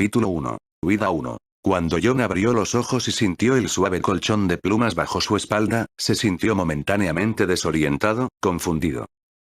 Capítulo 1. Vida 1. Cuando John abrió los ojos y sintió el suave colchón de plumas bajo su espalda, se sintió momentáneamente desorientado, confundido.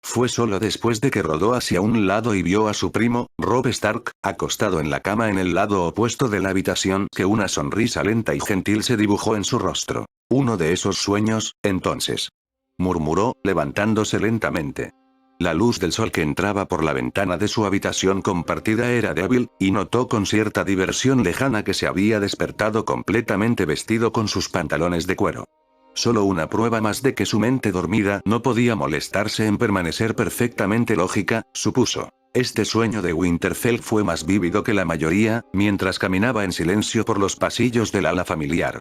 Fue solo después de que rodó hacia un lado y vio a su primo, Robb Stark, acostado en la cama en el lado opuesto de la habitación, que una sonrisa lenta y gentil se dibujó en su rostro. Uno de esos sueños, entonces. Murmuró, levantándose lentamente. La luz del sol que entraba por la ventana de su habitación compartida era débil, y notó con cierta diversión lejana que se había despertado completamente vestido con sus pantalones de cuero. Solo una prueba más de que su mente dormida no podía molestarse en permanecer perfectamente lógica, supuso. Este sueño de Winterfell fue más vívido que la mayoría, mientras caminaba en silencio por los pasillos del ala familiar.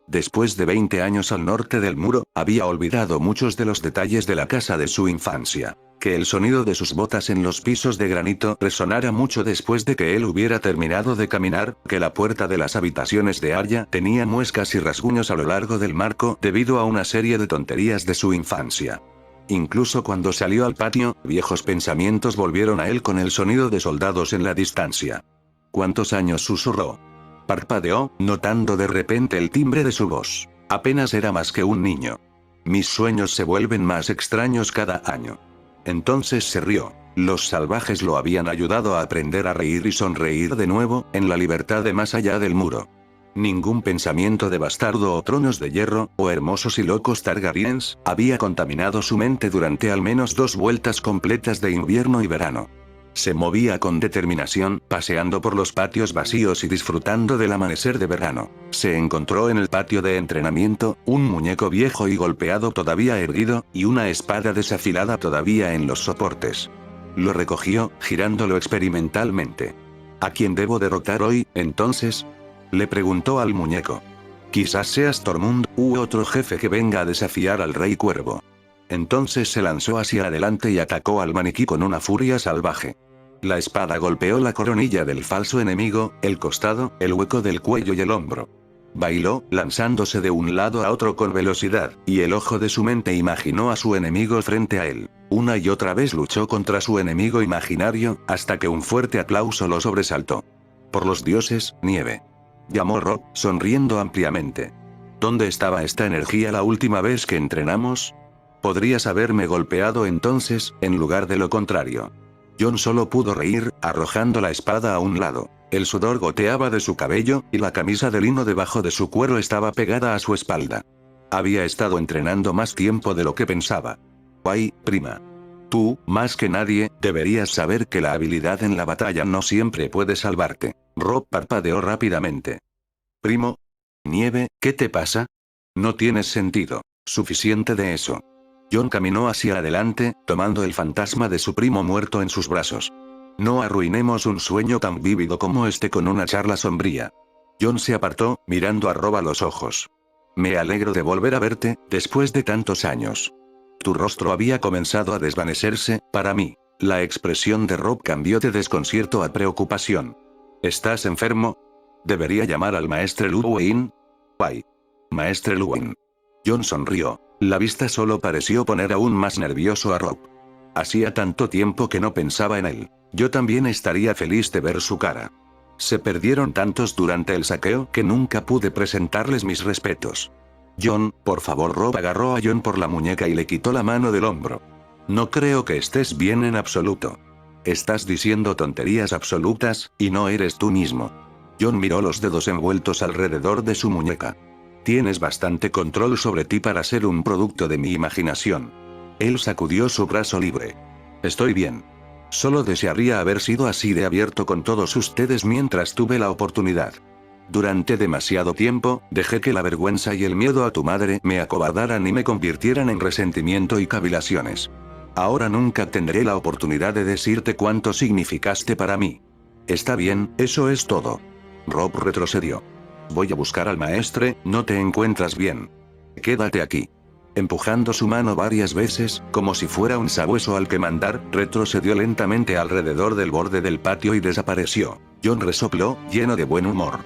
Después de 20 años al norte del muro, había olvidado muchos de los detalles de la casa de su infancia. Que el sonido de sus botas en los pisos de granito resonara mucho después de que él hubiera terminado de caminar, que la puerta de las habitaciones de Arya tenía muescas y rasguños a lo largo del marco debido a una serie de tonterías de su infancia. Incluso cuando salió al patio, viejos pensamientos volvieron a él con el sonido de soldados en la distancia. ¿Cuántos años susurró? Parpadeó, notando de repente el timbre de su voz. Apenas era más que un niño. Mis sueños se vuelven más extraños cada año. Entonces se rió. Los salvajes lo habían ayudado a aprender a reír y sonreír de nuevo, en la libertad de más allá del muro. Ningún pensamiento de bastardo o tronos de hierro, o hermosos y locos Targaryens, había contaminado su mente durante al menos 2 vueltas completas de invierno y verano. Se movía con determinación, paseando por los patios vacíos y disfrutando del amanecer de verano. Se encontró en el patio de entrenamiento, un muñeco viejo y golpeado todavía erguido, y una espada desafilada todavía en los soportes. Lo recogió, girándolo experimentalmente. ¿A quién debo derrotar hoy, entonces? Le preguntó al muñeco. Quizás seas Tormund, u otro jefe que venga a desafiar al Rey Cuervo. Entonces se lanzó hacia adelante y atacó al maniquí con una furia salvaje. La espada golpeó la coronilla del falso enemigo, el costado, el hueco del cuello y el hombro. Bailó, lanzándose de un lado a otro con velocidad, y el ojo de su mente imaginó a su enemigo frente a él. Una y otra vez luchó contra su enemigo imaginario, hasta que un fuerte aplauso lo sobresaltó. Por los dioses, nieve. Llamó Robb, sonriendo ampliamente. ¿Dónde estaba esta energía la última vez que entrenamos? Podrías haberme golpeado entonces, en lugar de lo contrario. Jon solo pudo reír, arrojando la espada a un lado. El sudor goteaba de su cabello, y la camisa de lino debajo de su cuero estaba pegada a su espalda. Había estado entrenando más tiempo de lo que pensaba. Ay, prima. Tú, más que nadie, deberías saber que la habilidad en la batalla no siempre puede salvarte. Robb parpadeó rápidamente. Primo. Nieve, ¿qué te pasa? No tienes sentido. Suficiente de eso. Jon caminó hacia adelante, tomando el fantasma de su primo muerto en sus brazos. No arruinemos un sueño tan vívido como este con una charla sombría. Jon se apartó, mirando a Robb a los ojos. Me alegro de volver a verte, después de tantos años. Tu rostro había comenzado a desvanecerse, para mí. La expresión de Robb cambió de desconcierto a preocupación. ¿Estás enfermo? ¿Debería llamar al maestre Luwin? Ay. Maestre Luwin. Jon sonrió. La vista solo pareció poner aún más nervioso a Robb. Hacía tanto tiempo que no pensaba en él. Yo también estaría feliz de ver su cara. Se perdieron tantos durante el saqueo que nunca pude presentarles mis respetos. Jon, por favor. Robb agarró a Jon por la muñeca y le quitó la mano del hombro. No creo que estés bien en absoluto. Estás diciendo tonterías absolutas, y no eres tú mismo. Jon miró los dedos envueltos alrededor de su muñeca. Tienes bastante control sobre ti para ser un producto de mi imaginación. Él sacudió su brazo libre. Estoy bien. Solo desearía haber sido así de abierto con todos ustedes mientras tuve la oportunidad. Durante demasiado tiempo, dejé que la vergüenza y el miedo a tu madre me acobardaran y me convirtieran en resentimiento y cavilaciones. Ahora nunca tendré la oportunidad de decirte cuánto significaste para mí. Está bien, eso es todo. Robb retrocedió. Voy a buscar al maestre, no te encuentras bien. Quédate aquí. Empujando su mano varias veces, como si fuera un sabueso al que mandar, retrocedió lentamente alrededor del borde del patio y desapareció. Jon resopló, lleno de buen humor.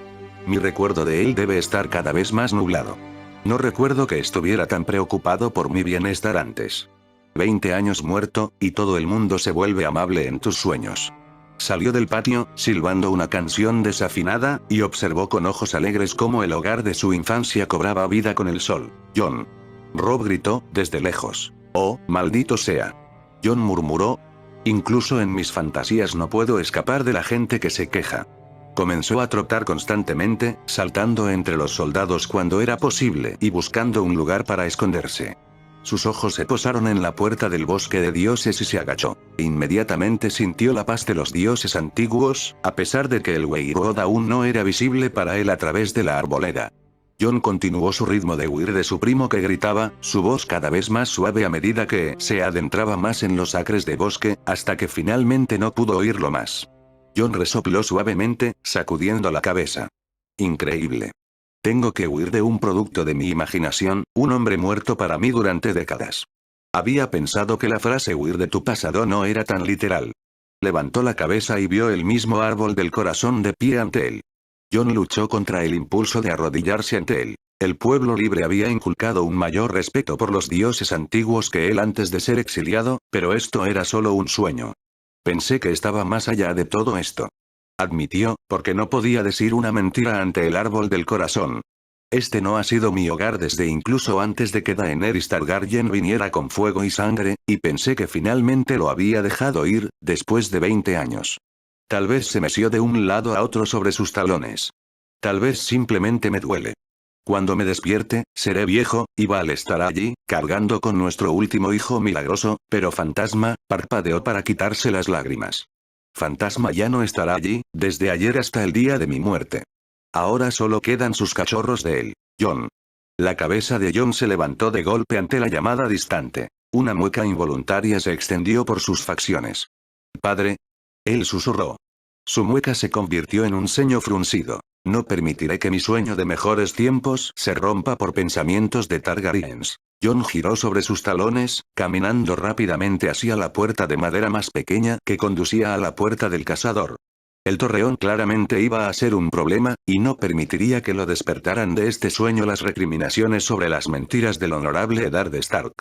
Mi recuerdo de él debe estar cada vez más nublado. No recuerdo que estuviera tan preocupado por mi bienestar antes. 20 años muerto, y todo el mundo se vuelve amable en tus sueños. Salió del patio, silbando una canción desafinada, y observó con ojos alegres cómo el hogar de su infancia cobraba vida con el sol. «John». Rob gritó, desde lejos. «Oh, maldito sea». John murmuró. «Incluso en mis fantasías no puedo escapar de la gente que se queja». Comenzó a trotar constantemente, saltando entre los soldados cuando era posible y buscando un lugar para esconderse. Sus ojos se posaron en la puerta del bosque de dioses y se agachó. Inmediatamente sintió la paz de los dioses antiguos, a pesar de que el Weird aún no era visible para él a través de la arboleda. John continuó su ritmo de huir de su primo que gritaba, su voz cada vez más suave a medida que se adentraba más en los acres de bosque, hasta que finalmente no pudo oírlo más. John resopló suavemente, sacudiendo la cabeza. Increíble. Tengo que huir de un producto de mi imaginación, un hombre muerto para mí durante décadas. Había pensado que la frase huir de tu pasado no era tan literal. Levantó la cabeza y vio el mismo árbol del corazón de pie ante él. John luchó contra el impulso de arrodillarse ante él. El pueblo libre había inculcado un mayor respeto por los dioses antiguos que él antes de ser exiliado, pero esto era solo un sueño. Pensé que estaba más allá de todo esto. Admitió, porque no podía decir una mentira ante el árbol del corazón. Este no ha sido mi hogar desde incluso antes de que Daenerys Targaryen viniera con fuego y sangre, y pensé que finalmente lo había dejado ir, después de 20 años. Tal vez se meció de un lado a otro sobre sus talones. Tal vez simplemente me duele. Cuando me despierte, seré viejo, y Val estará allí, cargando con nuestro último hijo milagroso, pero Fantasma, parpadeó para quitarse las lágrimas. Fantasma ya no estará allí, desde ayer hasta el día de mi muerte. Ahora solo quedan sus cachorros de él. John. La cabeza de John se levantó de golpe ante la llamada distante. Una mueca involuntaria se extendió por sus facciones. «Padre». Él susurró. Su mueca se convirtió en un ceño fruncido. «No permitiré que mi sueño de mejores tiempos se rompa por pensamientos de Targaryens». John giró sobre sus talones, caminando rápidamente hacia la puerta de madera más pequeña que conducía a la puerta del cazador. El torreón claramente iba a ser un problema, y no permitiría que lo despertaran de este sueño las recriminaciones sobre las mentiras del honorable Eddard Stark.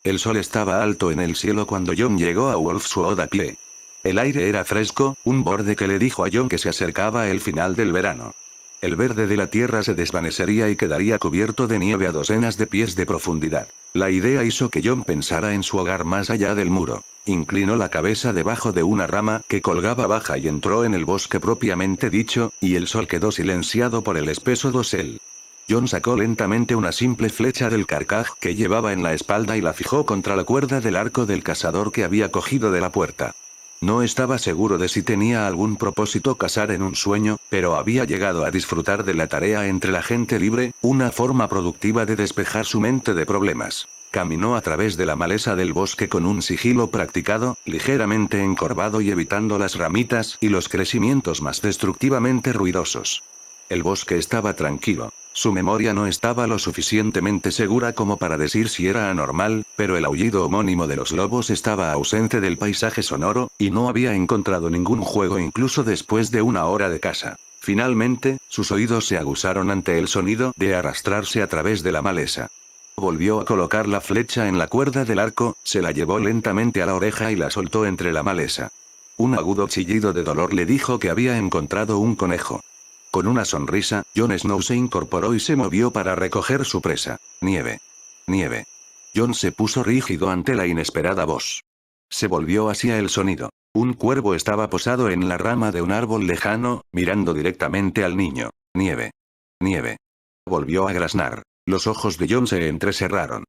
El sol estaba alto en el cielo cuando John llegó a Wolfswood a pie. El aire era fresco, un borde que le dijo a John que se acercaba el final del verano. El verde de la tierra se desvanecería y quedaría cubierto de nieve a docenas de pies de profundidad. La idea hizo que John pensara en su hogar más allá del muro. Inclinó la cabeza debajo de una rama que colgaba baja y entró en el bosque propiamente dicho, y el sol quedó silenciado por el espeso dosel. John sacó lentamente una simple flecha del carcaj que llevaba en la espalda y la fijó contra la cuerda del arco del cazador que había cogido de la puerta. No estaba seguro de si tenía algún propósito cazar en un sueño, pero había llegado a disfrutar de la tarea entre la gente libre, una forma productiva de despejar su mente de problemas. Caminó a través de la maleza del bosque con un sigilo practicado, ligeramente encorvado y evitando las ramitas y los crecimientos más destructivamente ruidosos. El bosque estaba tranquilo. Su memoria no estaba lo suficientemente segura como para decir si era anormal, pero el aullido homónimo de los lobos estaba ausente del paisaje sonoro, y no había encontrado ningún juego incluso después de una hora de caza. Finalmente, sus oídos se aguzaron ante el sonido de arrastrarse a través de la maleza. Volvió a colocar la flecha en la cuerda del arco, se la llevó lentamente a la oreja y la soltó entre la maleza. Un agudo chillido de dolor le dijo que había encontrado un conejo. Con una sonrisa, Jon Snow se incorporó y se movió para recoger su presa. Nieve. Nieve. Jon se puso rígido ante la inesperada voz. Se volvió hacia el sonido. Un cuervo estaba posado en la rama de un árbol lejano, mirando directamente al niño. Nieve. Nieve. Volvió a graznar. Los ojos de Jon se entrecerraron.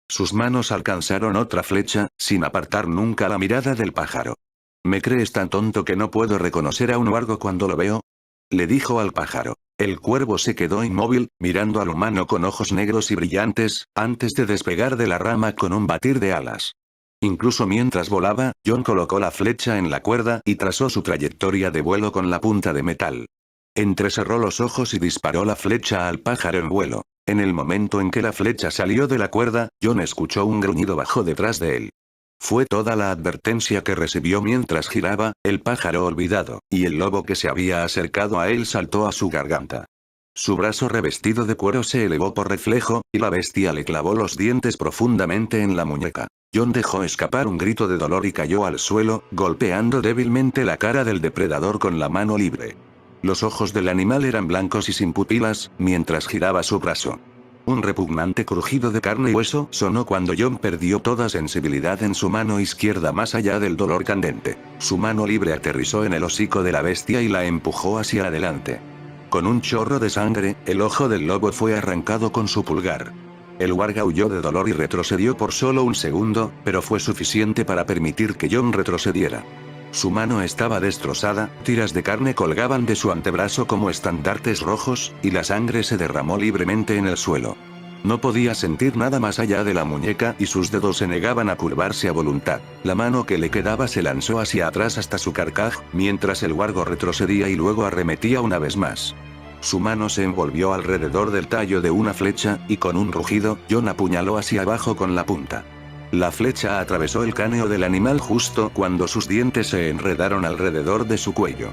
Sus manos alcanzaron otra flecha, sin apartar nunca la mirada del pájaro. ¿Me crees tan tonto que no puedo reconocer a un huargo cuando lo veo?, le dijo al pájaro. El cuervo se quedó inmóvil, mirando al humano con ojos negros y brillantes, antes de despegar de la rama con un batir de alas. Incluso mientras volaba, Jon colocó la flecha en la cuerda y trazó su trayectoria de vuelo con la punta de metal. Entrecerró los ojos y disparó la flecha al pájaro en vuelo. En el momento en que la flecha salió de la cuerda, Jon escuchó un gruñido bajo detrás de él. Fue toda la advertencia que recibió mientras giraba, el pájaro olvidado, y el lobo que se había acercado a él saltó a su garganta. Su brazo revestido de cuero se elevó por reflejo, y la bestia le clavó los dientes profundamente en la muñeca. John dejó escapar un grito de dolor y cayó al suelo, golpeando débilmente la cara del depredador con la mano libre. Los ojos del animal eran blancos y sin pupilas, mientras giraba su brazo. Un repugnante crujido de carne y hueso sonó cuando John perdió toda sensibilidad en su mano izquierda más allá del dolor candente. Su mano libre aterrizó en el hocico de la bestia y la empujó hacia adelante. Con un chorro de sangre, el ojo del lobo fue arrancado con su pulgar. El warga huyó de dolor y retrocedió por solo un segundo, pero fue suficiente para permitir que John retrocediera. Su mano estaba destrozada, tiras de carne colgaban de su antebrazo como estandartes rojos, y la sangre se derramó libremente en el suelo. No podía sentir nada más allá de la muñeca y sus dedos se negaban a curvarse a voluntad. La mano que le quedaba se lanzó hacia atrás hasta su carcaj, mientras el wargo retrocedía y luego arremetía una vez más. Su mano se envolvió alrededor del tallo de una flecha, y con un rugido, John apuñaló hacia abajo con la punta. La flecha atravesó el cráneo del animal justo cuando sus dientes se enredaron alrededor de su cuello.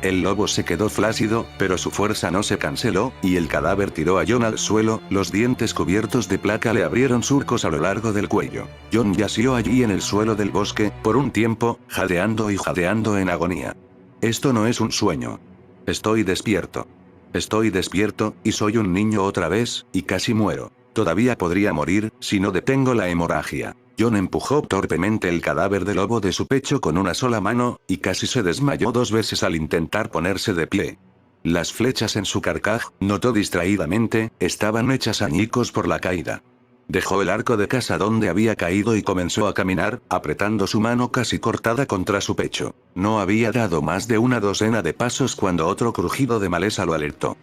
El lobo se quedó flácido, pero su fuerza no se canceló, y el cadáver tiró a John al suelo, los dientes cubiertos de placa le abrieron surcos a lo largo del cuello. John yació allí en el suelo del bosque, por un tiempo, jadeando y jadeando en agonía. Esto no es un sueño. Estoy despierto. Estoy despierto, y soy un niño otra vez, y casi muero. Todavía podría morir, si no detengo la hemorragia. John empujó torpemente el cadáver del lobo de su pecho con una sola mano, y casi se desmayó 2 veces al intentar ponerse de pie. Las flechas en su carcaj, notó distraídamente, estaban hechas añicos por la caída. Dejó el arco de caza donde había caído y comenzó a caminar, apretando su mano casi cortada contra su pecho. No había dado más de una docena de pasos cuando otro crujido de maleza lo alertó.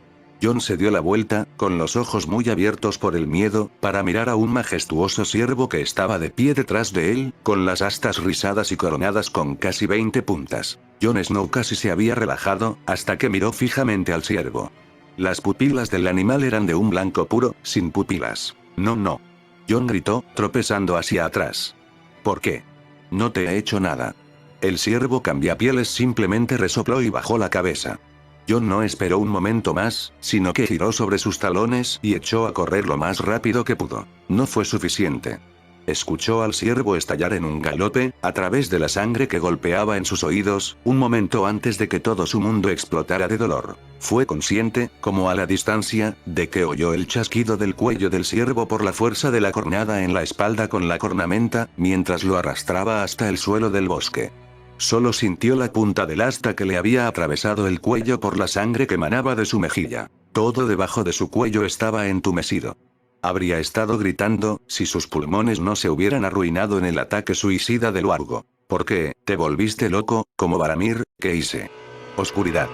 John se dio la vuelta, con los ojos muy abiertos por el miedo, para mirar a un majestuoso ciervo que estaba de pie detrás de él, con las astas rizadas y coronadas con casi 20 puntas. Jon Snow casi se había relajado, hasta que miró fijamente al ciervo. Las pupilas del animal eran de un blanco puro, sin pupilas. No, no. Jon gritó, tropezando hacia atrás. ¿Por qué? No te he hecho nada. El ciervo cambiapieles simplemente resopló y bajó la cabeza. Jon no esperó un momento más, sino que giró sobre sus talones y echó a correr lo más rápido que pudo. No fue suficiente. Escuchó al ciervo estallar en un galope, a través de la sangre que golpeaba en sus oídos, un momento antes de que todo su mundo explotara de dolor. Fue consciente, como a la distancia, de que oyó el chasquido del cuello del ciervo por la fuerza de la cornada en la espalda con la cornamenta, mientras lo arrastraba hasta el suelo del bosque. Solo sintió la punta del asta que le había atravesado el cuello por la sangre que manaba de su mejilla. Todo debajo de su cuello estaba entumecido. Habría estado gritando, si sus pulmones no se hubieran arruinado en el ataque suicida del Wargo. ¿Por qué? ¿Te volviste loco, como Varamir? ¿Qué hice? Oscuridad.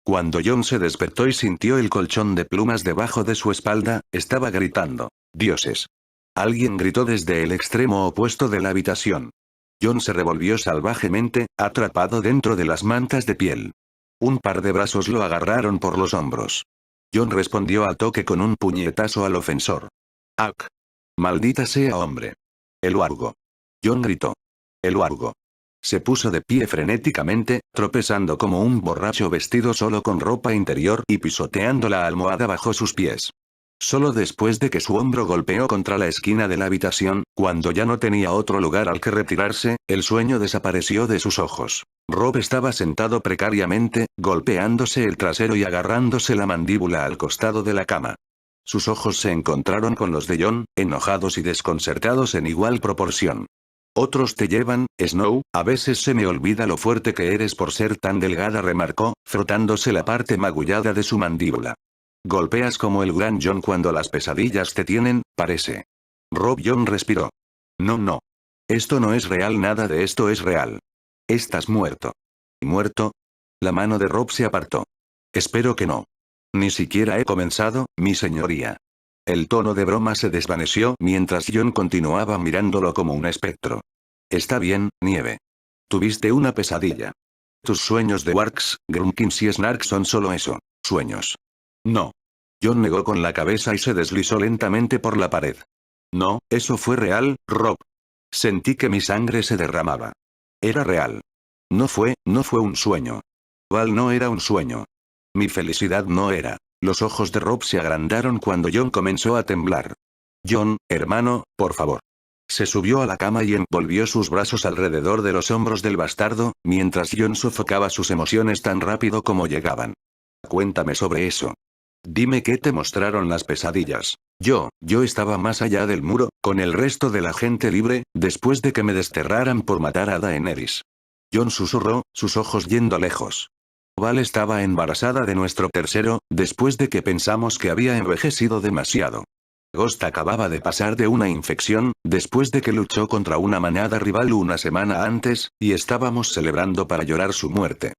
Cuando Jon se despertó y sintió el colchón de plumas debajo de su espalda, estaba gritando. ¡Dioses! Alguien gritó desde el extremo opuesto de la habitación. Jon se revolvió salvajemente, atrapado dentro de las mantas de piel. Un par de brazos lo agarraron por los hombros. Jon respondió al toque con un puñetazo al ofensor. ¡Ac! ¡Maldita sea hombre! El Wargo. John gritó. El Wargo. Se puso de pie frenéticamente, tropezando como un borracho vestido solo con ropa interior y pisoteando la almohada bajo sus pies. Solo después de que su hombro golpeó contra la esquina de la habitación, cuando ya no tenía otro lugar al que retirarse, el sueño desapareció de sus ojos. Rob estaba sentado precariamente, golpeándose el trasero y agarrándose la mandíbula al costado de la cama. Sus ojos se encontraron con los de John, enojados y desconcertados en igual proporción. Otros te llevan, Snow, a veces se me olvida lo fuerte que eres por ser tan delgada, remarcó, frotándose la parte magullada de su mandíbula. Golpeas como el gran John cuando las pesadillas te tienen, parece. John respiró. No, no. Esto no es real, nada de esto es real. Estás muerto. ¿Muerto? La mano de Rob se apartó. Espero que no. Ni siquiera he comenzado, mi señoría. El tono de broma se desvaneció mientras John continuaba mirándolo como un espectro. Está bien, Nieve. Tuviste una pesadilla. Tus sueños de Warks, Grunkins y Snark son solo eso, sueños. No. John negó con la cabeza y se deslizó lentamente por la pared. No, eso fue real, Rob. Sentí que mi sangre se derramaba. Era real. No fue un sueño. Val no era un sueño. Mi felicidad no era. Los ojos de Rob se agrandaron cuando John comenzó a temblar. John, hermano, por favor. Se subió a la cama y envolvió sus brazos alrededor de los hombros del bastardo, mientras John sofocaba sus emociones tan rápido como llegaban. Cuéntame sobre eso. Dime qué te mostraron las pesadillas. Yo estaba más allá del muro, con el resto de la gente libre, después de que me desterraran por matar a Daenerys. John susurró, sus ojos yendo lejos. Val estaba embarazada de nuestro tercero, después de que pensamos que había envejecido demasiado. Ghost acababa de pasar de una infección, después de que luchó contra una manada rival una semana antes, y estábamos celebrando para llorar su muerte.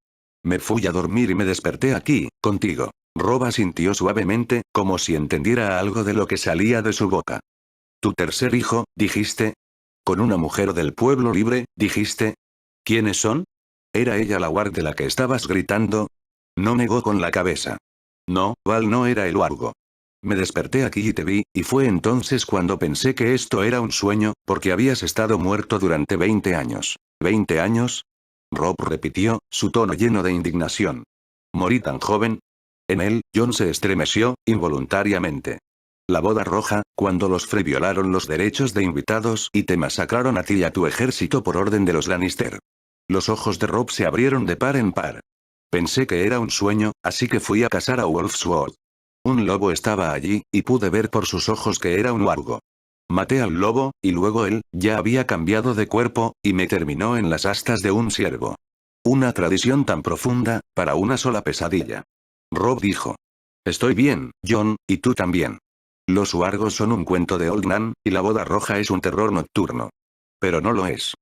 Me fui a dormir y me desperté aquí, contigo. Rob asintió suavemente, como si entendiera algo de lo que salía de su boca. Tu tercer hijo, dijiste. Con una mujer del pueblo libre, dijiste. ¿Quiénes son? ¿Era ella la Warg de la que estabas gritando? No negó con la cabeza. No, Val no era el Wargo. Me desperté aquí y te vi, y fue entonces cuando pensé que esto era un sueño, porque habías estado muerto durante 20 años. ¿20 años? Rob repitió, su tono lleno de indignación. ¿Morí tan joven? En él, John se estremeció, involuntariamente. La boda roja, cuando los Frey violaron los derechos de invitados y te masacraron a ti y a tu ejército por orden de los Lannister. Los ojos de Rob se abrieron de par en par. Pensé que era un sueño, así que fui a cazar a Wolfsword. Un lobo estaba allí, y pude ver por sus ojos que era un wargo. Maté al lobo, y luego él, ya había cambiado de cuerpo, y me terminó en las astas de un ciervo. Una tradición tan profunda, para una sola pesadilla. Rob dijo. Estoy bien, John, y tú también. Los wargos son un cuento de Old Man, y la boda roja es un terror nocturno. Pero no lo es.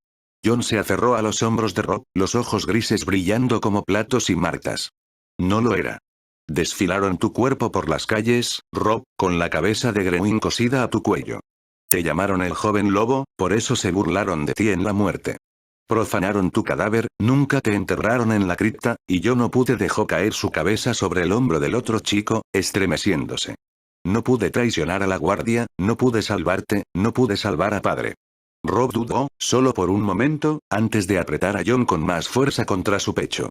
John se aferró a los hombros de Rob, los ojos grises brillando como platos y martas. No lo era. Desfilaron tu cuerpo por las calles, Rob, con la cabeza de Grewin cosida a tu cuello. Te llamaron el joven lobo, por eso se burlaron de ti en la muerte. Profanaron tu cadáver, nunca te enterraron en la cripta, y yo no pude dejó caer su cabeza sobre el hombro del otro chico, estremeciéndose. No pude traicionar a la guardia, no pude salvarte, no pude salvar a padre. Rob dudó, solo por un momento, antes de apretar a John con más fuerza contra su pecho.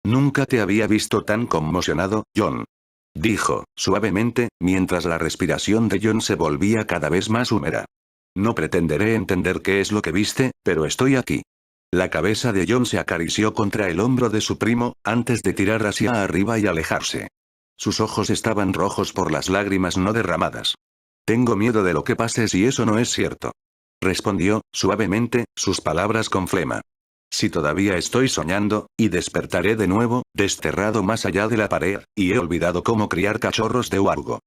Nunca te había visto tan conmocionado, John. Dijo, suavemente, mientras la respiración de John se volvía cada vez más húmeda. No pretenderé entender qué es lo que viste, pero estoy aquí. La cabeza de John se acarició contra el hombro de su primo, antes de tirar hacia arriba y alejarse. Sus ojos estaban rojos por las lágrimas no derramadas. Tengo miedo de lo que pase si eso no es cierto. Respondió, suavemente, sus palabras con flema. Si todavía estoy soñando, y despertaré de nuevo, desterrado más allá de la pared, y he olvidado cómo criar cachorros de wargo.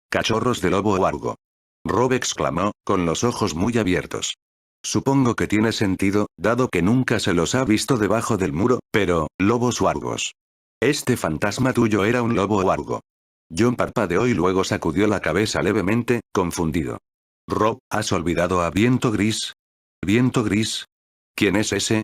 Cachorros de lobo wargo. Rob exclamó, con los ojos muy abiertos. Supongo que tiene sentido, dado que nunca se los ha visto debajo del muro, pero, lobos wargos. Este fantasma tuyo era un lobo wargo. John parpadeó y luego sacudió la cabeza levemente, confundido. Rob, ¿has olvidado a Viento Gris? ¿Viento Gris? ¿Quién es ese?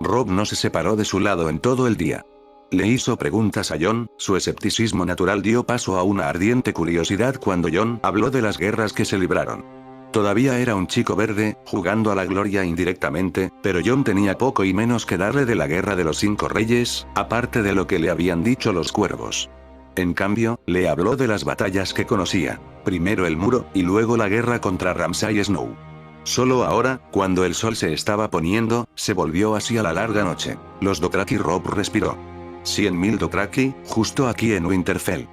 Rob no se separó de su lado en todo el día. Le hizo preguntas a Jon, su escepticismo natural dio paso a una ardiente curiosidad cuando Jon habló de las guerras que se libraron. Todavía era un chico verde, jugando a la gloria indirectamente, pero Jon tenía poco y menos que darle de la guerra de los 5 reyes, aparte de lo que le habían dicho los cuervos. En cambio, le habló de las batallas que conocía, primero el muro, y luego la guerra contra Ramsay Snow. Solo ahora, cuando el sol se estaba poniendo, se volvió hacia la larga noche. Los Dothraki. Rob respiró. 100.000 Dothraki, justo aquí en Winterfell.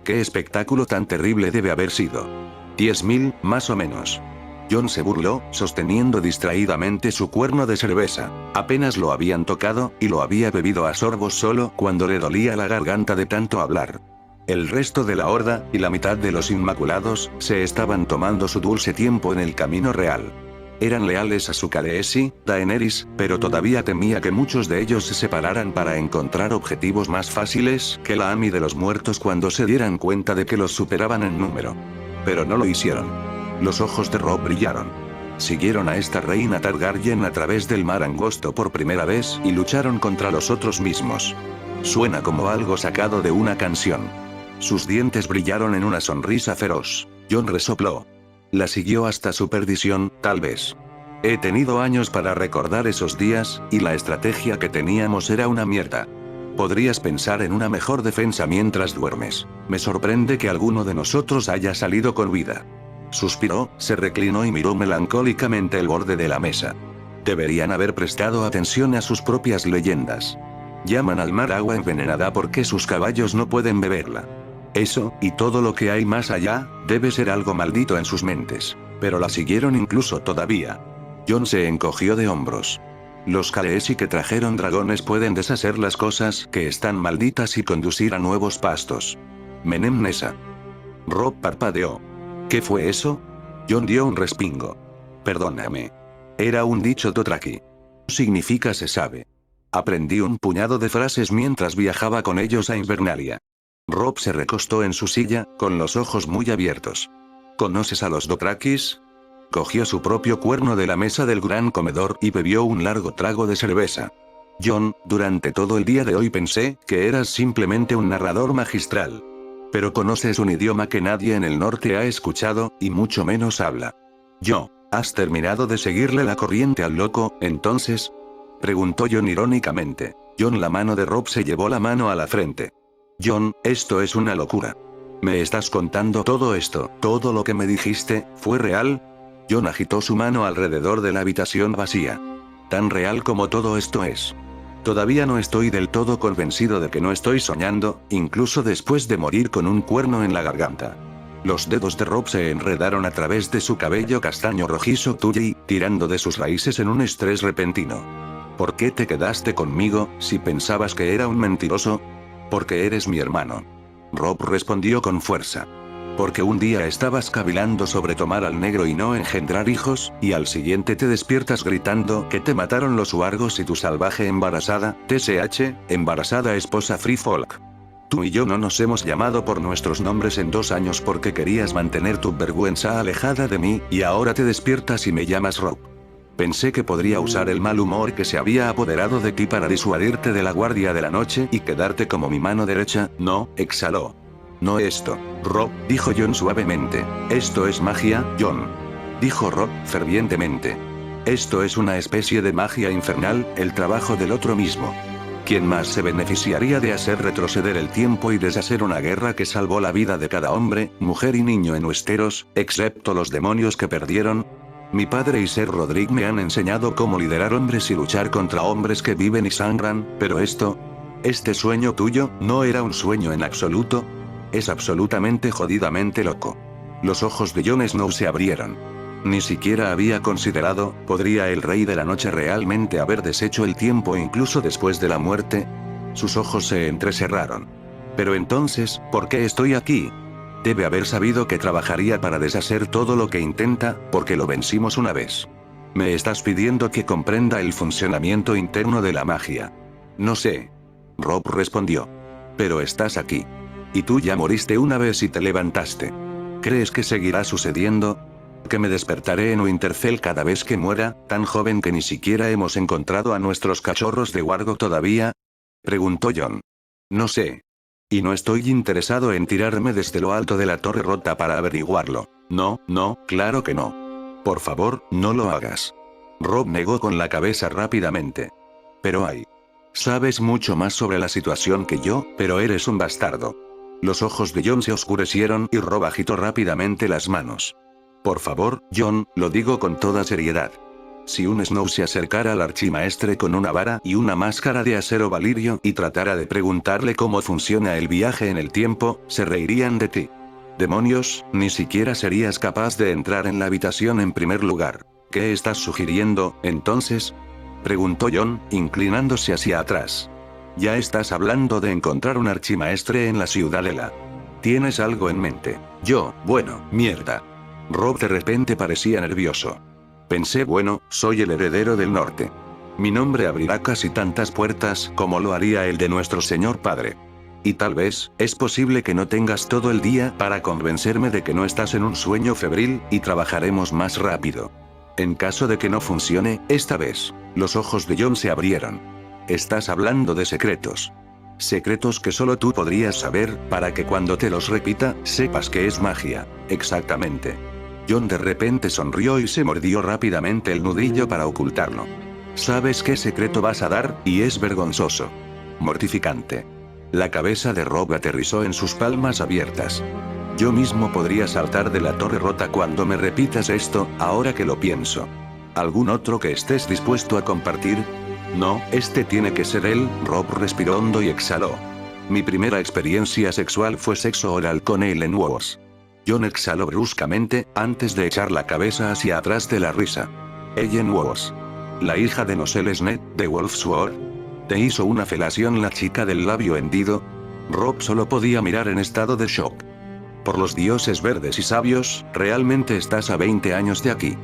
¿Qué espectáculo tan terrible debe haber sido? 10.000, más o menos. Jon se burló, sosteniendo distraídamente su cuerno de cerveza. Apenas lo habían tocado, y lo había bebido a sorbos solo cuando le dolía la garganta de tanto hablar. El resto de la horda, y la mitad de los Inmaculados, se estaban tomando su dulce tiempo en el camino real. Eran leales a su Khaleesi, Daenerys, pero todavía temía que muchos de ellos se separaran para encontrar objetivos más fáciles que la Ami de los muertos cuando se dieran cuenta de que los superaban en número. Pero no lo hicieron. Los ojos de Rob brillaron. Siguieron a esta reina Targaryen a través del mar angosto por primera vez y lucharon contra los otros mismos. Suena como algo sacado de una canción. Sus dientes brillaron en una sonrisa feroz. Jon resopló. La siguió hasta su perdición, tal vez. He tenido años para recordar esos días, y la estrategia que teníamos era una mierda. Podrías pensar en una mejor defensa mientras duermes. Me sorprende que alguno de nosotros haya salido con vida. Suspiró, se reclinó y miró melancólicamente el borde de la mesa. Deberían haber prestado atención a sus propias leyendas. Llaman al mar agua envenenada porque sus caballos no pueden beberla. Eso, y todo lo que hay más allá, debe ser algo maldito en sus mentes. Pero la siguieron incluso todavía. Jon se encogió de hombros. Los Khaleesi que trajeron dragones pueden deshacer las cosas que están malditas y conducir a nuevos pastos. Menem Nessa. Rob parpadeó. ¿Qué fue eso? Jon dio un respingo. Perdóname. Era un dicho Dothraki. Significa se sabe. Aprendí un puñado de frases mientras viajaba con ellos a Invernalia. Rob se recostó en su silla, con los ojos muy abiertos. ¿Conoces a los Dothrakis? Cogió su propio cuerno de la mesa del gran comedor y bebió un largo trago de cerveza. Jon, durante todo el día de hoy pensé que eras simplemente un narrador magistral. Pero conoces un idioma que nadie en el norte ha escuchado, y mucho menos habla. ¿Has terminado de seguirle la corriente al loco, entonces? Preguntó Jon irónicamente. La mano de Rob se llevó la mano a la frente. Jon, esto es una locura. ¿Me estás contando todo esto? ¿Todo lo que me dijiste, fue real? Jon agitó su mano alrededor de la habitación vacía. Tan real como todo esto es. Todavía no estoy del todo convencido de que no estoy soñando, incluso después de morir con un cuerno en la garganta. Los dedos de Rob se enredaron a través de su cabello castaño rojizo tully, tirando de sus raíces en un estrés repentino. ¿Por qué te quedaste conmigo, si pensabas que era un mentiroso? Porque eres mi hermano. Rob respondió con fuerza. Porque un día estabas cavilando sobre tomar al negro y no engendrar hijos, y al siguiente te despiertas gritando que te mataron los wargos y tu salvaje embarazada, embarazada esposa Free Folk. Tú y yo no nos hemos llamado por nuestros nombres en 2 años porque querías mantener tu vergüenza alejada de mí, y ahora te despiertas y me llamas Rob. Pensé que podría usar el mal humor que se había apoderado de ti para disuadirte de la guardia de la noche y quedarte como mi mano derecha. No, exhaló. No esto, Rob, dijo Jon suavemente. Esto es magia, Jon. Dijo Rob, fervientemente. Esto es una especie de magia infernal, el trabajo del otro mismo. ¿Quién más se beneficiaría de hacer retroceder el tiempo y deshacer una guerra que salvó la vida de cada hombre, mujer y niño en Westeros, excepto los demonios que perdieron? Mi padre y Ser Roderick me han enseñado cómo liderar hombres y luchar contra hombres que viven y sangran, pero este sueño tuyo, no era un sueño en absoluto. Es absolutamente jodidamente loco. Los ojos de Jon Snow se abrieron. Ni siquiera había considerado, ¿podría el Rey de la Noche realmente haber deshecho el tiempo incluso después de la muerte? Sus ojos se entrecerraron. Pero entonces, ¿por qué estoy aquí? Debe haber sabido que trabajaría para deshacer todo lo que intenta, porque lo vencimos una vez. Me estás pidiendo que comprenda el funcionamiento interno de la magia. No sé. Rob respondió. Pero estás aquí. Y tú ya moriste una vez y te levantaste. ¿Crees que seguirá sucediendo? ¿Que me despertaré en Winterfell cada vez que muera, tan joven que ni siquiera hemos encontrado a nuestros cachorros de Wargo todavía? Preguntó Jon. No sé. Y no estoy interesado en tirarme desde lo alto de la torre rota para averiguarlo. No, no, claro que no. Por favor, no lo hagas. Robb negó con la cabeza rápidamente. Pero sabes mucho más sobre la situación que yo, pero eres un bastardo. Los ojos de Jon se oscurecieron y Robb agitó rápidamente las manos. Por favor, Jon, lo digo con toda seriedad. Si un Snow se acercara al archimaestre con una vara y una máscara de acero valirio y tratara de preguntarle cómo funciona el viaje en el tiempo, se reirían de ti. Demonios, ni siquiera serías capaz de entrar en la habitación en primer lugar. ¿Qué estás sugiriendo, entonces? Preguntó Jon, inclinándose hacia atrás. Ya estás hablando de encontrar un archimaestre en la ciudadela. ¿Tienes algo en mente? Bueno, mierda. Robb de repente parecía nervioso. Pensé, bueno, soy el heredero del norte. Mi nombre abrirá casi tantas puertas como lo haría el de nuestro señor padre. Y tal vez, es posible que no tengas todo el día para convencerme de que no estás en un sueño febril, y trabajaremos más rápido. En caso de que no funcione, esta vez, los ojos de Jon se abrieron. Estás hablando de secretos. Secretos que solo tú podrías saber, para que cuando te los repita, sepas que es magia. Exactamente. Jon de repente sonrió y se mordió rápidamente el nudillo para ocultarlo. ¿Sabes qué secreto vas a dar? Y es vergonzoso. Mortificante. La cabeza de Robb aterrizó en sus palmas abiertas. Yo mismo podría saltar de la torre rota cuando me repitas esto, ahora que lo pienso. ¿Algún otro que estés dispuesto a compartir? No, este tiene que ser él. Robb respiró hondo y exhaló. Mi primera experiencia sexual fue sexo oral con Ellen Wars. Jon exhaló bruscamente, antes de echar la cabeza hacia atrás de la risa. Ellen Wars. La hija de Nosel Snet, de Wolfsword. ¿Te hizo una felación la chica del labio hendido? Robb solo podía mirar en estado de shock. Por los dioses verdes y sabios, realmente estás a 20 años de aquí.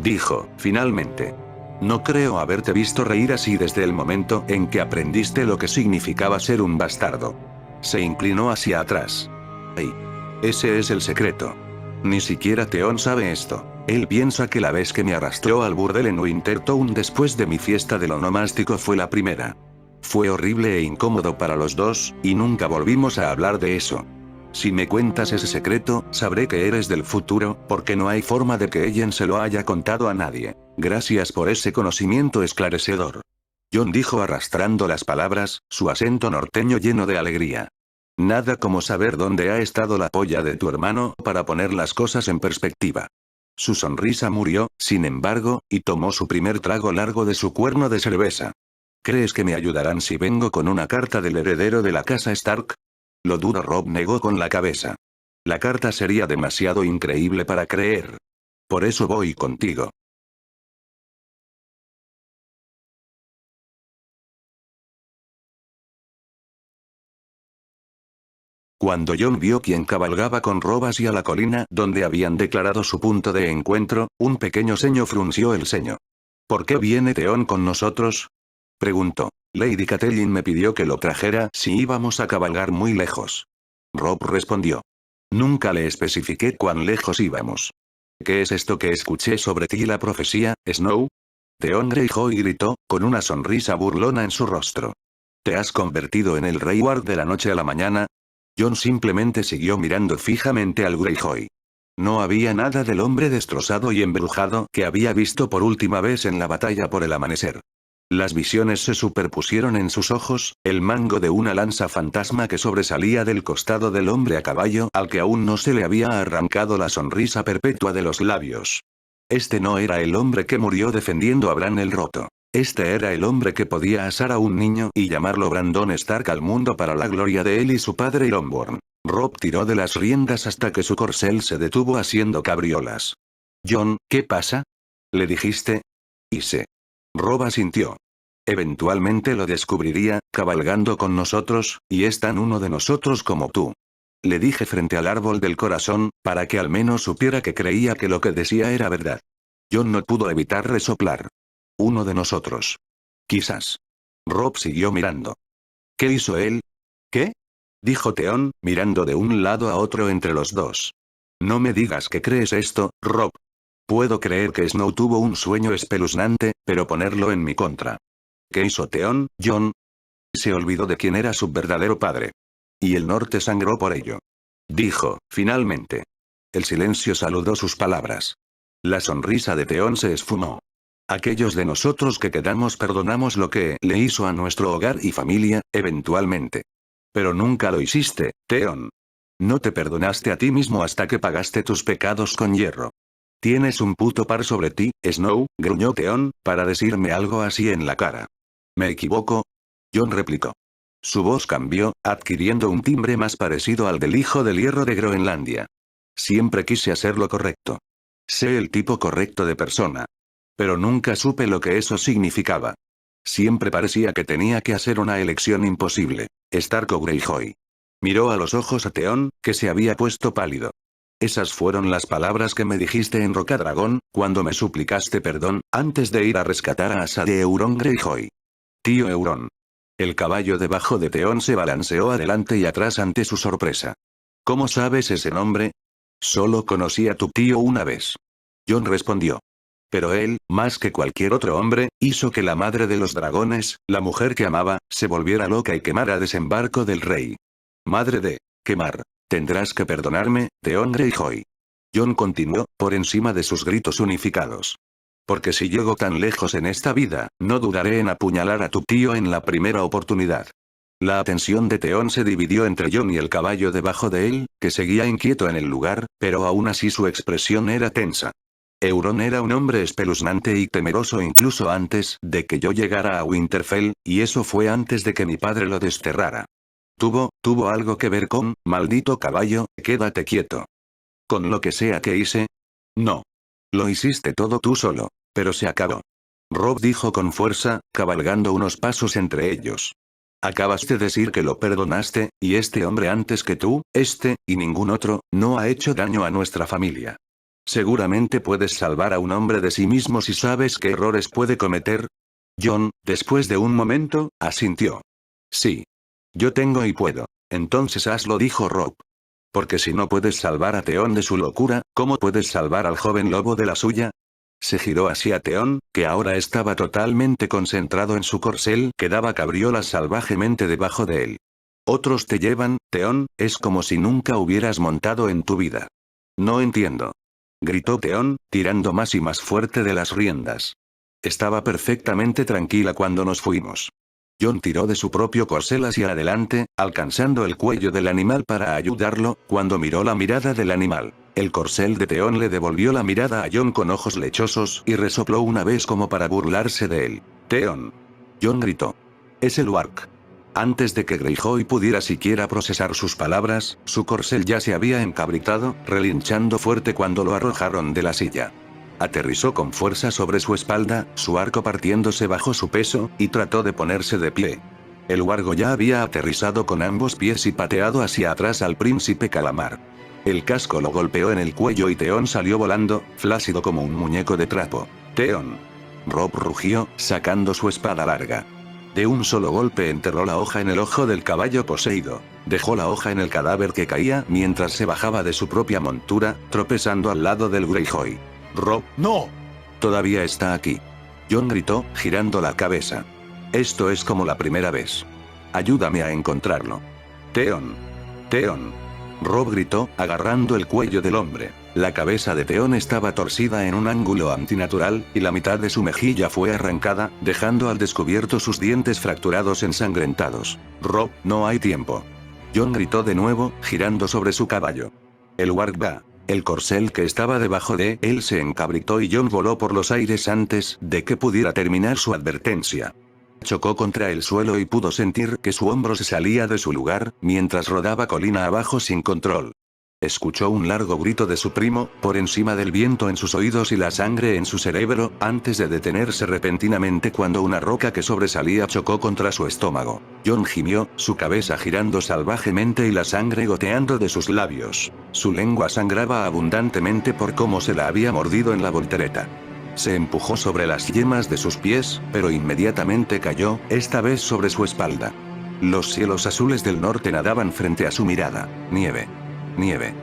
Dijo, finalmente. No creo haberte visto reír así desde el momento en que aprendiste lo que significaba ser un bastardo. Se inclinó hacia atrás. Ese es el secreto. Ni siquiera Theon sabe esto. Él piensa que la vez que me arrastró al burdel en Wintertown después de mi fiesta del onomástico fue la primera. Fue horrible e incómodo para los dos, y nunca volvimos a hablar de eso. Si me cuentas ese secreto, sabré que eres del futuro, porque no hay forma de que Ellen se lo haya contado a nadie. Gracias por ese conocimiento esclarecedor. Jon dijo arrastrando las palabras, su acento norteño lleno de alegría. Nada como saber dónde ha estado la polla de tu hermano para poner las cosas en perspectiva. Su sonrisa murió, sin embargo, y tomó su primer trago largo de su cuerno de cerveza. ¿Crees que me ayudarán si vengo con una carta del heredero de la casa Stark? Lo dudo. Robb negó con la cabeza. La carta sería demasiado increíble para creer. Por eso voy contigo. Cuando Jon vio quien cabalgaba con Robb hacia la colina donde habían declarado su punto de encuentro, un pequeño ceño frunció el ceño. ¿Por qué viene Theon con nosotros? Preguntó. Lady Catelyn me pidió que lo trajera si íbamos a cabalgar muy lejos. Robb respondió. Nunca le especifiqué cuán lejos íbamos. ¿Qué es esto que escuché sobre ti, la profecía, Snow? Theon Greyjoy gritó, con una sonrisa burlona en su rostro. ¿Te has convertido en el Rey Ward de la noche a la mañana? Jon simplemente siguió mirando fijamente al Greyjoy. No había nada del hombre destrozado y embrujado que había visto por última vez en la batalla por el amanecer. Las visiones se superpusieron en sus ojos, el mango de una lanza fantasma que sobresalía del costado del hombre a caballo al que aún no se le había arrancado la sonrisa perpetua de los labios. Este no era el hombre que murió defendiendo a Bran el Roto. Este era el hombre que podía asar a un niño y llamarlo Brandon Stark al mundo para la gloria de él y su padre Ironborn. Robb tiró de las riendas hasta que su corcel se detuvo haciendo cabriolas. Jon, ¿qué pasa? ¿Le dijiste? Hice. Robb asintió. Eventualmente lo descubriría, cabalgando con nosotros, y es tan uno de nosotros como tú. Le dije frente al árbol del corazón, para que al menos supiera que creía que lo que decía era verdad. Jon no pudo evitar resoplar. Uno de nosotros. Quizás. Robb siguió mirando. ¿Qué hizo él? ¿Qué? Dijo Theon, mirando de un lado a otro entre los dos. No me digas que crees esto, Robb. Puedo creer que Snow tuvo un sueño espeluznante, pero ponerlo en mi contra. ¿Qué hizo Theon, Jon? Se olvidó de quién era su verdadero padre. Y el norte sangró por ello. Dijo, finalmente. El silencio saludó sus palabras. La sonrisa de Theon se esfumó. Aquellos de nosotros que quedamos perdonamos lo que le hizo a nuestro hogar y familia, eventualmente. Pero nunca lo hiciste, Theon. No te perdonaste a ti mismo hasta que pagaste tus pecados con hierro. Tienes un puto par sobre ti, Snow, gruñó Theon, para decirme algo así en la cara. ¿Me equivoco? Jon replicó. Su voz cambió, adquiriendo un timbre más parecido al del hijo del hierro de Groenlandia. Siempre quise hacer lo correcto. Sé el tipo correcto de persona. Pero nunca supe lo que eso significaba. Siempre parecía que tenía que hacer una elección imposible. Stark o Greyjoy. Miró a los ojos a Theon, que se había puesto pálido. Esas fueron las palabras que me dijiste en Rocadragón, cuando me suplicaste perdón, antes de ir a rescatar a Asa de Euron Greyjoy. Tío Euron. El caballo debajo de Theon se balanceó adelante y atrás ante su sorpresa. ¿Cómo sabes ese nombre? Solo conocí a tu tío una vez. Jon respondió. Pero él, más que cualquier otro hombre, hizo que la madre de los dragones, la mujer que amaba, se volviera loca y quemara desembarco del rey. Madre de... quemar. Tendrás que perdonarme, Theon Greyjoy. Jon continuó, por encima de sus gritos unificados. Porque si llego tan lejos en esta vida, no dudaré en apuñalar a tu tío en la primera oportunidad. La atención de Theon se dividió entre Jon y el caballo debajo de él, que seguía inquieto en el lugar, pero aún así su expresión era tensa. Euron era un hombre espeluznante y temeroso incluso antes de que yo llegara a Winterfell, y eso fue antes de que mi padre lo desterrara. Tuvo algo que ver con, maldito caballo, quédate quieto. ¿Con lo que sea que hice? No. Lo hiciste todo tú solo. Pero se acabó. Robb dijo con fuerza, cabalgando unos pasos entre ellos. Acabas de decir que lo perdonaste, y este hombre antes que tú, y ningún otro, no ha hecho daño a nuestra familia. Seguramente puedes salvar a un hombre de sí mismo si sabes qué errores puede cometer. Jon, después de un momento, asintió. Sí. Yo tengo y puedo. Entonces hazlo, dijo Robb. Porque si no puedes salvar a Theon de su locura, ¿cómo puedes salvar al joven lobo de la suya? Se giró hacia Theon, que ahora estaba totalmente concentrado en su corcel que daba cabriolas salvajemente debajo de él. Otros te llevan, Theon, es como si nunca hubieras montado en tu vida. No entiendo. Gritó Theon, tirando más y más fuerte de las riendas. Estaba perfectamente tranquila cuando nos fuimos. Jon tiró de su propio corcel hacia adelante, alcanzando el cuello del animal para ayudarlo, cuando miró la mirada del animal. El corcel de Theon le devolvió la mirada a Jon con ojos lechosos y resopló una vez como para burlarse de él. Theon. Jon gritó. Es el Warg. Antes de que Greyjoy pudiera siquiera procesar sus palabras, su corcel ya se había encabritado, relinchando fuerte cuando lo arrojaron de la silla. Aterrizó con fuerza sobre su espalda, su arco partiéndose bajo su peso, y trató de ponerse de pie. El wargo ya había aterrizado con ambos pies y pateado hacia atrás al príncipe Calamar. El casco lo golpeó en el cuello y Theon salió volando, flácido como un muñeco de trapo. Theon. Robb rugió, sacando su espada larga. De un solo golpe enterró la hoja en el ojo del caballo poseído. Dejó la hoja en el cadáver que caía mientras se bajaba de su propia montura, tropezando al lado del Greyjoy. Robb, ¡no! Todavía está aquí. Jon gritó, girando la cabeza. Esto es como la primera vez. Ayúdame a encontrarlo. Theon. Theon. Robb gritó, agarrando el cuello del hombre. La cabeza de Theon estaba torcida en un ángulo antinatural, y la mitad de su mejilla fue arrancada, dejando al descubierto sus dientes fracturados ensangrentados. Robb, no hay tiempo. Jon gritó de nuevo, girando sobre su caballo. El warg va. El corcel que estaba debajo de él se encabritó y Jon voló por los aires antes de que pudiera terminar su advertencia. Chocó contra el suelo y pudo sentir que su hombro se salía de su lugar, mientras rodaba colina abajo sin control. Escuchó un largo grito de su primo, por encima del viento en sus oídos y la sangre en su cerebro, antes de detenerse repentinamente cuando una roca que sobresalía chocó contra su estómago. Jon gimió, su cabeza girando salvajemente y la sangre goteando de sus labios. Su lengua sangraba abundantemente por cómo se la había mordido en la voltereta. Se empujó sobre las yemas de sus pies, pero inmediatamente cayó, esta vez sobre su espalda. Los cielos azules del norte nadaban frente a su mirada. Nieve. Nieve.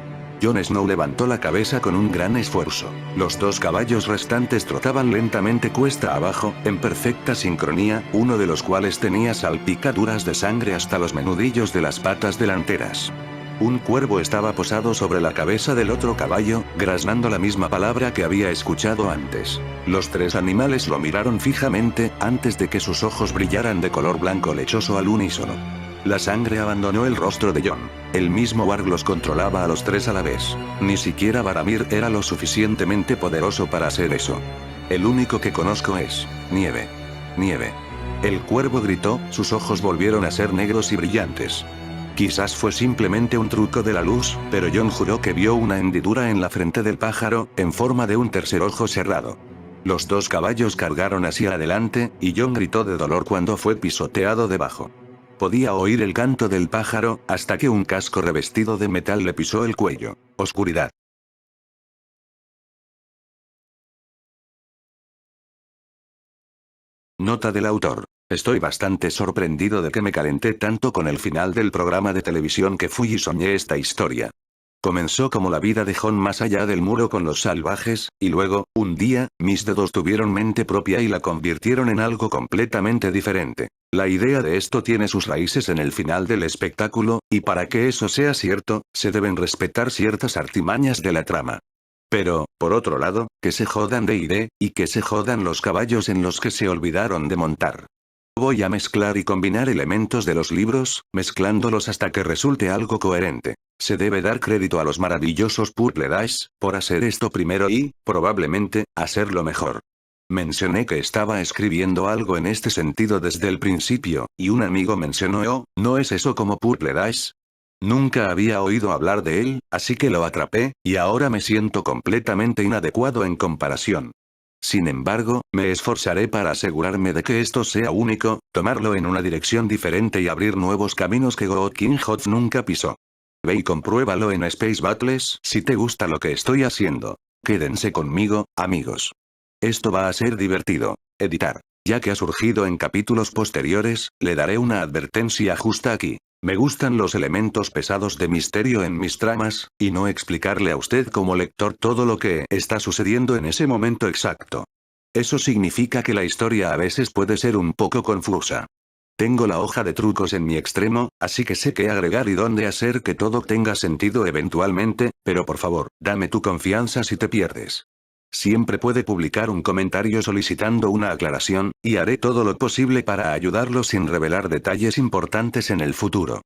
Jon Snow levantó la cabeza con un gran esfuerzo. Los dos caballos restantes trotaban lentamente cuesta abajo, en perfecta sincronía, uno de los cuales tenía salpicaduras de sangre hasta los menudillos de las patas delanteras. Un cuervo estaba posado sobre la cabeza del otro caballo, graznando la misma palabra que había escuchado antes. Los tres animales lo miraron fijamente, antes de que sus ojos brillaran de color blanco lechoso al unísono. La sangre abandonó el rostro de Jon. El mismo Varg los controlaba a los tres a la vez. Ni siquiera Varamir era lo suficientemente poderoso para hacer eso. El único que conozco es nieve. Nieve. El cuervo gritó, sus ojos volvieron a ser negros y brillantes. Quizás fue simplemente un truco de la luz, pero Jon juró que vio una hendidura en la frente del pájaro, en forma de un tercer ojo cerrado. Los dos caballos cargaron hacia adelante, y Jon gritó de dolor cuando fue pisoteado debajo. Podía oír el canto del pájaro, hasta que un casco revestido de metal le pisó el cuello. Oscuridad. Nota del autor. Estoy bastante sorprendido de que me calenté tanto con el final del programa de televisión que fui y soñé esta historia. Comenzó como la vida de Jon más allá del muro con los salvajes, y luego, un día, mis dedos tuvieron mente propia y la convirtieron en algo completamente diferente. La idea de esto tiene sus raíces en el final del espectáculo, y para que eso sea cierto, se deben respetar ciertas artimañas de la trama. Pero, por otro lado, que se jodan D&D, y que se jodan los caballos en los que se olvidaron de montar. Voy a mezclar y combinar elementos de los libros, mezclándolos hasta que resulte algo coherente. Se debe dar crédito a los maravillosos Purple Dice, por hacer esto primero y, probablemente, hacerlo mejor. Mencioné que estaba escribiendo algo en este sentido desde el principio, y un amigo mencionó, oh, ¿no es eso como Purple Dice? Nunca había oído hablar de él, así que lo atrapé, y ahora me siento completamente inadecuado en comparación. Sin embargo, me esforzaré para asegurarme de que esto sea único, tomarlo en una dirección diferente y abrir nuevos caminos que God King Hot nunca pisó. Ve y compruébalo en Space Battles si te gusta lo que estoy haciendo. Quédense conmigo, amigos. Esto va a ser divertido. Editar. Ya que ha surgido en capítulos posteriores, le daré una advertencia justa aquí. Me gustan los elementos pesados de misterio en mis tramas, y no explicarle a usted como lector todo lo que está sucediendo en ese momento exacto. Eso significa que la historia a veces puede ser un poco confusa. Tengo la hoja de trucos en mi extremo, así que sé qué agregar y dónde hacer que todo tenga sentido eventualmente, pero por favor, dame tu confianza si te pierdes. Siempre puede publicar un comentario solicitando una aclaración, y haré todo lo posible para ayudarlo sin revelar detalles importantes en el futuro.